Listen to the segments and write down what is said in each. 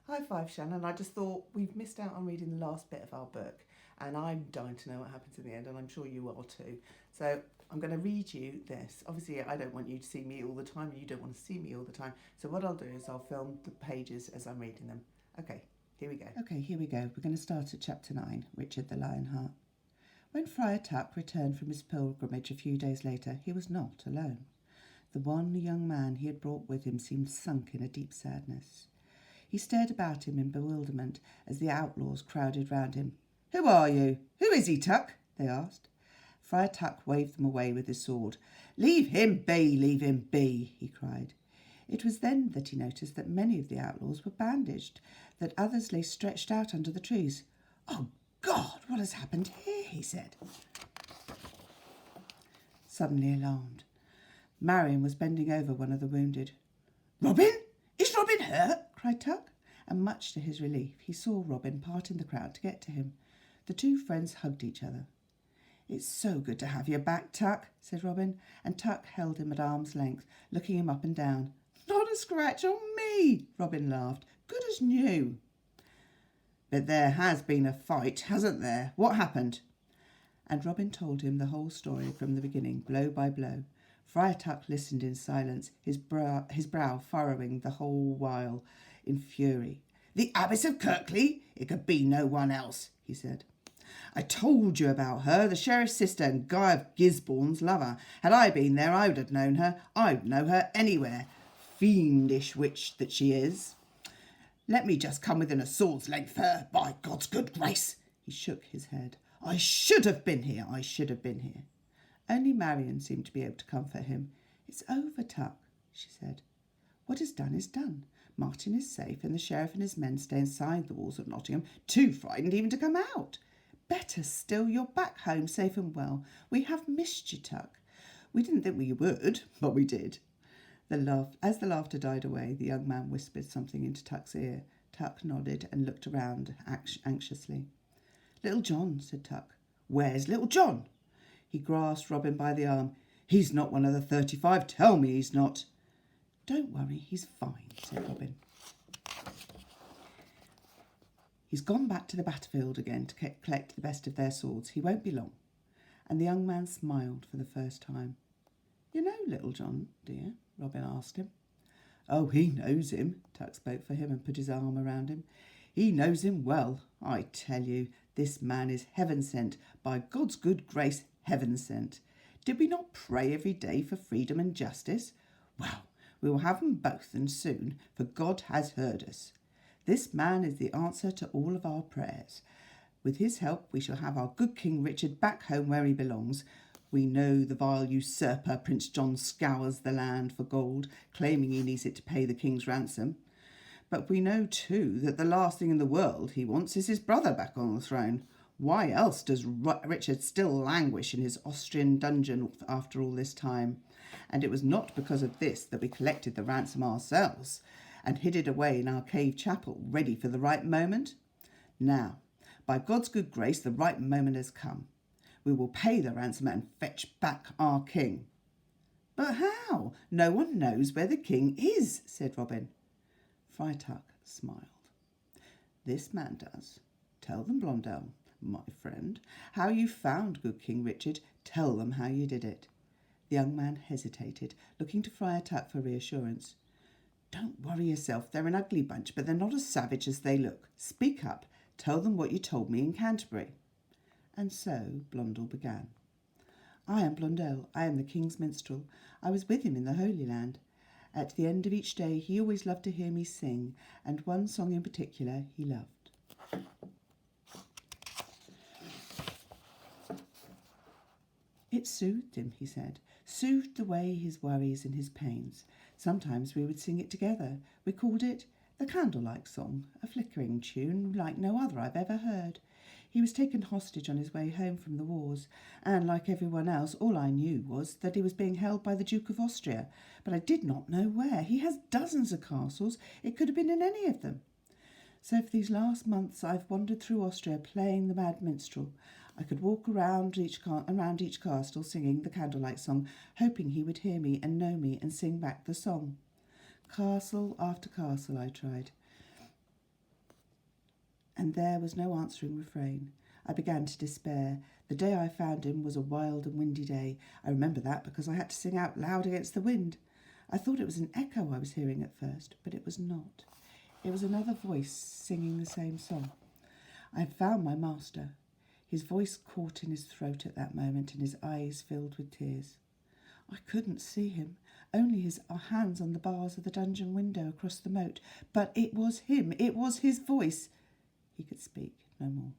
High five, Shannon. I just thought we've missed out on reading the last bit of our book, and I'm dying to know what happens in the end, and I'm sure you are too. So I'm going to read you this. Obviously, I don't want you to see me all the time, and you don't want to see me all the time. So what I'll do is I'll film the pages as I'm reading them. Okay, here we go. Okay, here we go. We're going to start at chapter 9, Richard the Lionheart. When Friar Tuck returned from his pilgrimage a few days later, he was not alone. The one young man he had brought with him seemed sunk in a deep sadness. He stared about him in bewilderment as the outlaws crowded round him. "Who are you? Who is he, Tuck?" they asked. Friar Tuck waved them away with his sword. "Leave him be," he cried. It was then that he noticed that many of the outlaws were bandaged, that others lay stretched out under the trees. "Oh, God, what has happened here?" he said, suddenly alarmed. Marion was bending over one of the wounded. "Robin? Is Robin hurt?" cried Tuck, and much to his relief he saw Robin part in the crowd to get to him. The two friends hugged each other. "It's so good to have you back, Tuck," said Robin, and Tuck held him at arm's length, looking him up and down. "Not a scratch on me," Robin laughed. "Good as new." "But there has been a fight, hasn't there? What happened?" And Robin told him the whole story from the beginning, blow by blow. Friar Tuck listened in silence, his brow furrowing the whole while in fury. "The Abbess of Kirkley? It could be no one else," he said. "I told you about her, the sheriff's sister and Guy of Gisborne's lover. Had I been there, I would have known her. I'd know her anywhere. Fiendish witch that she is. Let me just come within a sword's length of her, by God's good grace." He shook his head. I should have been here. Only Marion seemed to be able to comfort him. "It's over, Tuck," she said. "What is done is done. Martin is safe, and the sheriff and his men stay inside the walls of Nottingham, too frightened even to come out. Better still, you're back home safe and well. We have missed you, Tuck. We didn't think we would, but we did." As the laughter died away, the young man whispered something into Tuck's ear. Tuck nodded and looked around anxiously. "Little John," said Tuck. "Where's Little John?" He grasped Robin by the arm. "He's not one of the 35. Tell me he's not." "Don't worry, he's fine," said Robin. "He's gone back to the battlefield again to collect the best of their swords. He won't be long." And the young man smiled for the first time. "You know Little John, dear?" Robin asked him. "Oh, he knows him." Tuck spoke for him and put his arm around him. "He knows him well. I tell you, this man is heaven sent. By God's good grace, heaven sent. Did we not pray every day for freedom and justice? Well, we will have them both, and soon, for God has heard us. This man is the answer to all of our prayers. With his help, we shall have our good King Richard back home where he belongs. We know the vile usurper Prince John scours the land for gold, claiming he needs it to pay the king's ransom. But we know, too, that the last thing in the world he wants is his brother back on the throne. Why else does Richard still languish in his Austrian dungeon after all this time? And it was not because of this that we collected the ransom ourselves and hid it away in our cave chapel, ready for the right moment. Now, by God's good grace, the right moment has come. We will pay the ransom and fetch back our king." "But how? No one knows where the king is," said Robin. Friar Tuck smiled. "This man does. Tell them, Blondel, my friend, how you found good King Richard. Tell them how you did it." The young man hesitated, looking to Friar Tuck for reassurance. "Don't worry yourself. They're an ugly bunch, but they're not as savage as they look. Speak up. Tell them what you told me in Canterbury." And so Blondel began. "I am Blondel. I am the king's minstrel. I was with him in the Holy Land. At the end of each day he always loved to hear me sing, and one song in particular he loved. It soothed him, he said, soothed away his worries and his pains. Sometimes we would sing it together. We called it the Candlelight Song, a flickering tune like no other I've ever heard. He was taken hostage on his way home from the wars, and like everyone else, all I knew was that he was being held by the Duke of Austria, but I did not know where. He has dozens of castles. It could have been in any of them. So for these last months I've wandered through Austria playing the mad minstrel. I could walk around each castle singing the Candlelight Song, hoping he would hear me and know me and sing back the song. Castle after castle I tried. And there was no answering refrain. I began to despair. The day I found him was a wild and windy day. I remember that because I had to sing out loud against the wind. I thought it was an echo I was hearing at first, but it was not. It was another voice singing the same song. I had found my master. His voice caught in his throat at that moment and his eyes filled with tears. I couldn't see him, only his hands on the bars of the dungeon window across the moat. But it was him, it was his voice. He could speak no more.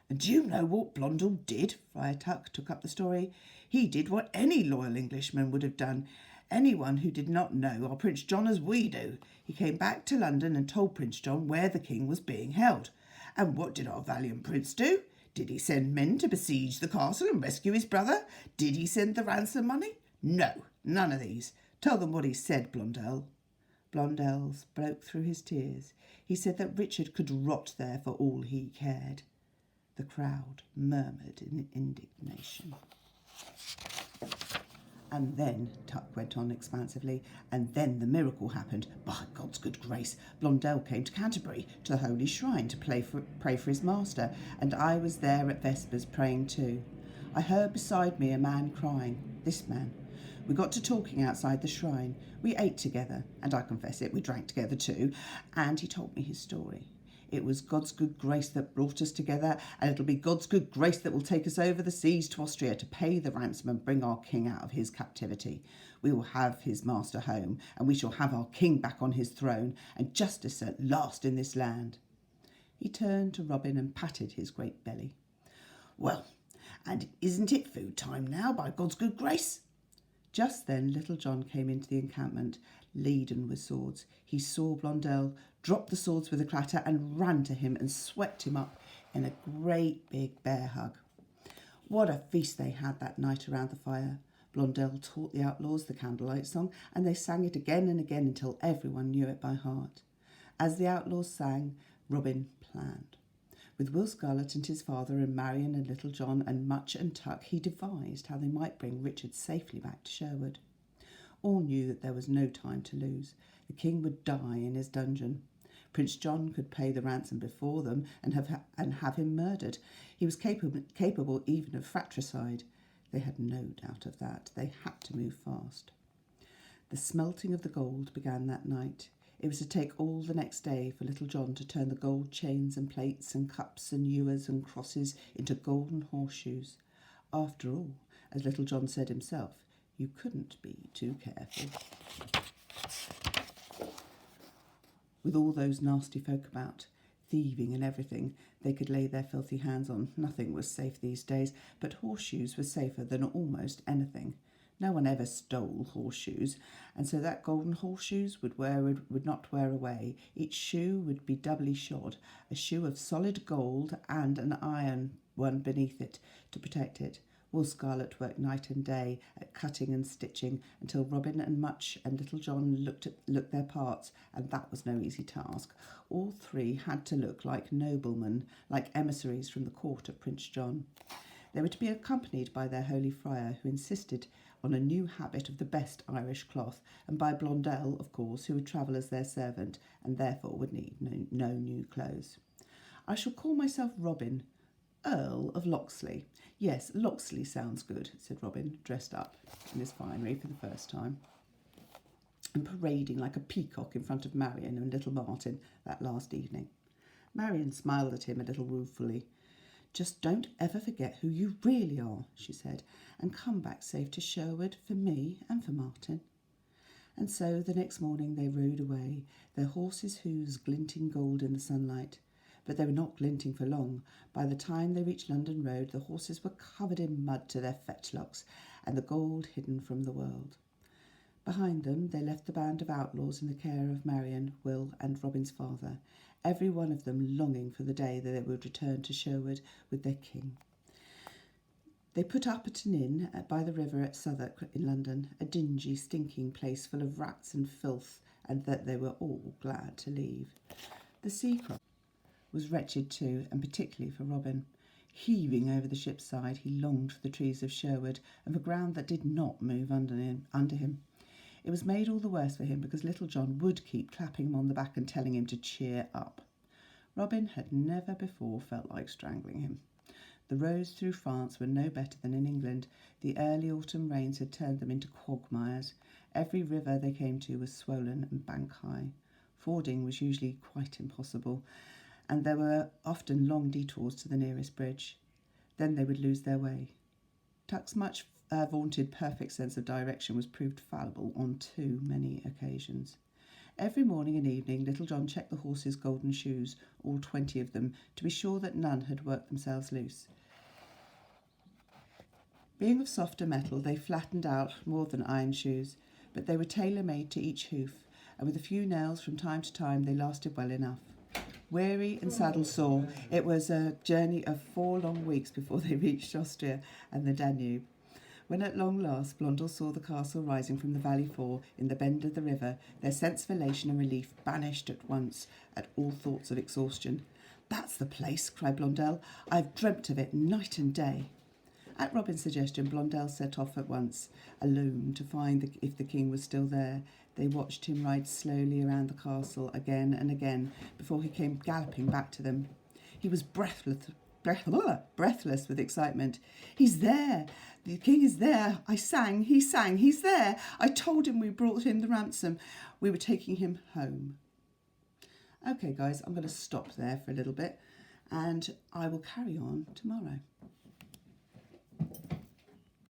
And do you know what Blondel did? Friar Tuck took up the story. He did what any loyal Englishman would have done. Anyone who did not know our Prince John as we do. He came back to London and told Prince John where the king was being held. And what did our valiant prince do? Did he send men to besiege the castle and rescue his brother? Did he send the ransom money? No, none of these. Tell them what he said, Blondel. Blondel broke through his tears. He said that Richard could rot there for all he cared. The crowd murmured in indignation. And then, Tuck went on expansively, and then the miracle happened. By God's good grace, Blondel came to Canterbury, to the Holy Shrine, to pray for his master, and I was there at Vespers praying too. I heard beside me a man crying, this man. We got to talking outside the shrine. We ate together, and I confess it, we drank together too, and he told me his story. It was God's good grace that brought us together, and it'll be God's good grace that will take us over the seas to Austria to pay the ransom and bring our king out of his captivity. We will have his master home, and we shall have our king back on his throne, and justice at last in this land. He turned to Robin and patted his great belly. Well, and isn't it food time now, by God's good grace? Just then Little John came into the encampment, laden with swords. He saw Blondel, dropped the swords with a clatter, and ran to him and swept him up in a great big bear hug. What a feast they had that night around the fire. Blondel taught the outlaws the candlelight song, and they sang it again and again until everyone knew it by heart. As the outlaws sang, Robin planned. With Will Scarlet and his father and Marion and Little John and Much and Tuck, he devised how they might bring Richard safely back to Sherwood. All knew that there was no time to lose. The king would die in his dungeon. Prince John could pay the ransom before them and have him murdered. He was capable even of fratricide. They had no doubt of that. They had to move fast. The smelting of the gold began that night. It was to take all the next day for Little John to turn the gold chains and plates and cups and ewers and crosses into golden horseshoes. After all, as Little John said himself, you couldn't be too careful. With all those nasty folk about, thieving and everything they could lay their filthy hands on, nothing was safe these days, but horseshoes were safer than almost anything. No one ever stole horseshoes, and so that golden horseshoes would not wear away. Each shoe would be doubly shod, a shoe of solid gold and an iron one beneath it to protect it. Will Scarlet worked night and day at cutting and stitching until Robin and Much and Little John looked their parts, and that was no easy task. All three had to look like noblemen, like emissaries from the court of Prince John. They were to be accompanied by their holy friar, who insisted on a new habit of the best Irish cloth, and by Blondel, of course, who would travel as their servant, and therefore would need no new clothes. I shall call myself Robin, Earl of Locksley. Yes, Locksley sounds good, said Robin, dressed up in his finery for the first time, and parading like a peacock in front of Marion and little Martin that last evening. Marion smiled at him a little ruefully. Just don't ever forget who you really are, she said, and come back safe to Sherwood for me and for Martin. And so the next morning they rode away, their horses' hoofs glinting gold in the sunlight. But they were not glinting for long. By the time they reached London Road, the horses were covered in mud to their fetlocks, and the gold hidden from the world. Behind them they left the band of outlaws in the care of Marion, Will, and Robin's father, every one of them longing for the day that they would return to Sherwood with their king. They put up at an inn by the river at Southwark in London, a dingy, stinking place full of rats and filth, and that they were all glad to leave. The sea cross was wretched too, and particularly for Robin. Heaving over the ship's side, he longed for the trees of Sherwood and for ground that did not move under him. It was made all the worse for him because Little John would keep clapping him on the back and telling him to cheer up. Robin had never before felt like strangling him. The roads through France were no better than in England. The early autumn rains had turned them into quagmires. Every river they came to was swollen and bank high. Fording was usually quite impossible, and there were often long detours to the nearest bridge. Then they would lose their way. Tuck's much vaunted perfect sense of direction was proved fallible on too many occasions. Every morning and evening Little John checked the horses' golden shoes, all 20 of them, to be sure that none had worked themselves loose. Being of softer metal, they flattened out more than iron shoes, but they were tailor-made to each hoof, and with a few nails from time to time they lasted well enough. Weary and saddle sore, it was a journey of 4 long weeks before they reached Austria and the Danube. When at long last Blondel saw the castle rising from the valley floor in the bend of the river, their sense of elation and relief banished at once at all thoughts of exhaustion. "That's the place," cried Blondel. "I've dreamt of it night and day." At Robin's suggestion, Blondel set off at once, alone, to find if the king was still there. They watched him ride slowly around the castle again and again before he came galloping back to them. He was breathless with excitement. "He's there! The king is there! He sang, he's there! I told him we brought him the ransom. We were taking him home." Okay, guys, I'm going to stop there for a little bit, and I will carry on tomorrow.